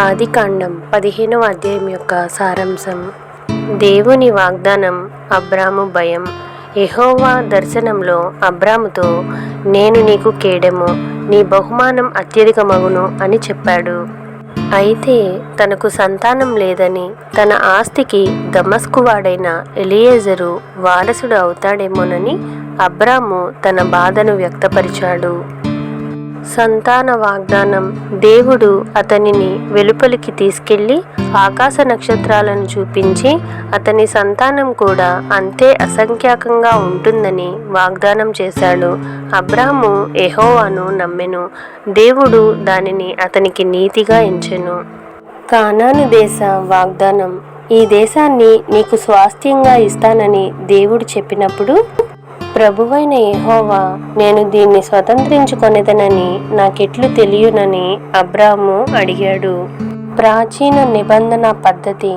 ఆదికాండం 15వ అధ్యాయం యొక్క సారాంశం. దేవుని వాగ్దానం, అబ్రాము భయం. యెహోవా దర్శనంలో అబ్రాముతో, నేను నీకు కేడెము, నీ బహుమానం అత్యధికమగును అని చెప్పాడు. అయితే తనకు సంతానం లేదని, తన ఆస్తికి దమస్కు వాడైన ఎలియేజరు వారసుడు అవుతాడేమోనని అబ్రాము తన బాధను వ్యక్తపరిచాడు. సంతాన వాగ్దానం. దేవుడు అతనిని వెలుపలికి తీసుకెళ్లి ఆకాశ నక్షత్రాలను చూపించి, అతని సంతానం కూడా అంతే అసంఖ్యాకంగా ఉంటుందని వాగ్దానం చేశాడు. అబ్రాము యెహోవాను నమ్మెను, దేవుడు దానిని అతనికి నీతిగా ఎంచెను. కానాను దేశ వాగ్దానం. ఈ దేశాన్ని నీకు స్వాస్థ్యంగా ఇస్తానని దేవుడు చెప్పినప్పుడు, ప్రభువైన యెహోవా, నేను దీన్ని స్వతంత్రించుకొనేదనని నాకెట్లు తెలియనని అబ్రాము అడిగాడు. ప్రాచీన నిబంధన పద్ధతి.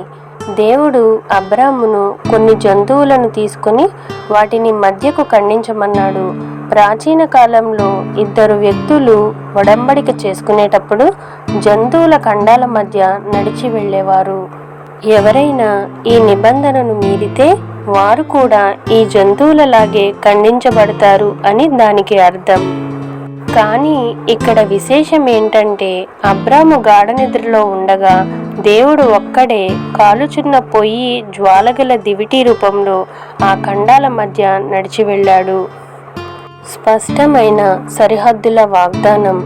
దేవుడు అబ్రామును కొన్ని జంతువులను తీసుకొని వాటిని మధ్యకు ఖండించమన్నాడు. ప్రాచీన కాలంలో ఇద్దరు వ్యక్తులు ఒడంబడిక చేసుకునేటప్పుడు జంతువుల ఖండాల మధ్య నడిచి వెళ్ళేవారు. ఎవరైనా ఈ నిబంధనను మీరితే వారు కూడా ఈ జంతువులలాగే ఖండించబడతారు అని దానికి అర్థం. కానీ ఇక్కడ విశేషం ఏంటంటే, అబ్రాము గాఢ నిద్రలో ఉండగా దేవుడు ఒక్కడే కాలుచున్న పొయ్యి జ్వాలగల దివిటి రూపంలో ఆ ఖండాల మధ్య నడిచి వెళ్ళాడు. స్పష్టమైన సరిహద్దుల వాగ్దానం.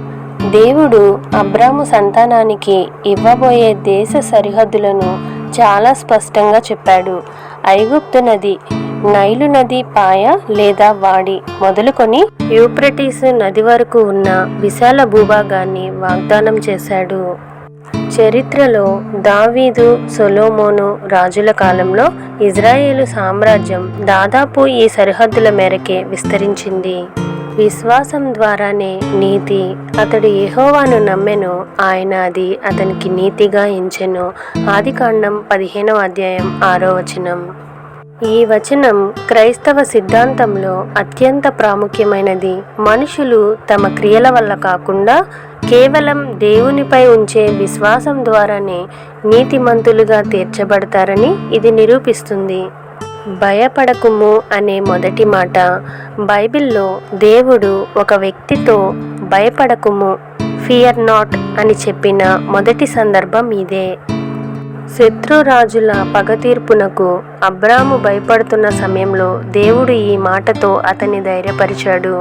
దేవుడు అబ్రాము సంతానానికి ఇవ్వబోయే దేశ సరిహద్దులను చాలా స్పష్టంగా చెప్పాడు. ఐగుప్తు నది, నైలు నది పాయ లేదా వాడి మొదలుకొని యూఫ్రటీసు నది వరకు ఉన్న విశాల భూభాగాన్ని వాగ్దానం చేశాడు. చరిత్రలో దావీదు, సొలొమోను రాజుల కాలంలో ఇజ్రాయేలు సామ్రాజ్యం దాదాపు ఈ సరిహద్దుల మేరకే విస్తరించింది. విశ్వాసం ద్వారానే నీతి. అతడు యెహోవాను నమ్మెను, ఆయన అది అతనికి నీతిగా ఎంచెను. ఆదికాండం 15వ అధ్యాయం 6వ వచనం. ఈ వచనం క్రైస్తవ సిద్ధాంతంలో అత్యంత ప్రాముఖ్యమైనది. మనుషులు తమ క్రియల వల్ల కాకుండా కేవలం దేవునిపై ఉంచే విశ్వాసం ద్వారానే నీతిమంతులుగా తీర్చబడతారని ఇది నిరూపిస్తుంది. భయపడకుము అనే మొదటి మాట. బైబిల్లో దేవుడు ఒక వ్యక్తితో భయపడకుము, ఫియర్ నాట్ అని చెప్పిన మొదటి సందర్భం ఇదే. శత్రురాజుల పగ తీర్పునకు అబ్రాము భయపడుతున్న సమయంలో దేవుడు ఈ మాటతో అతన్ని ధైర్యపరిచాడు.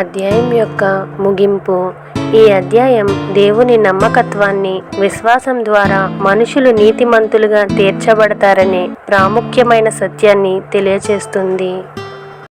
అధ్యాయం యొక్క ముగింపు. ఈ అధ్యాయం దేవుని నమ్మకత్వాన్ని, విశ్వాసం ద్వారా మనుషులు నీతిమంతులుగా తీర్చబడతారనే ప్రాముఖ్యమైన సత్యాన్ని తెలియచేస్తుంది.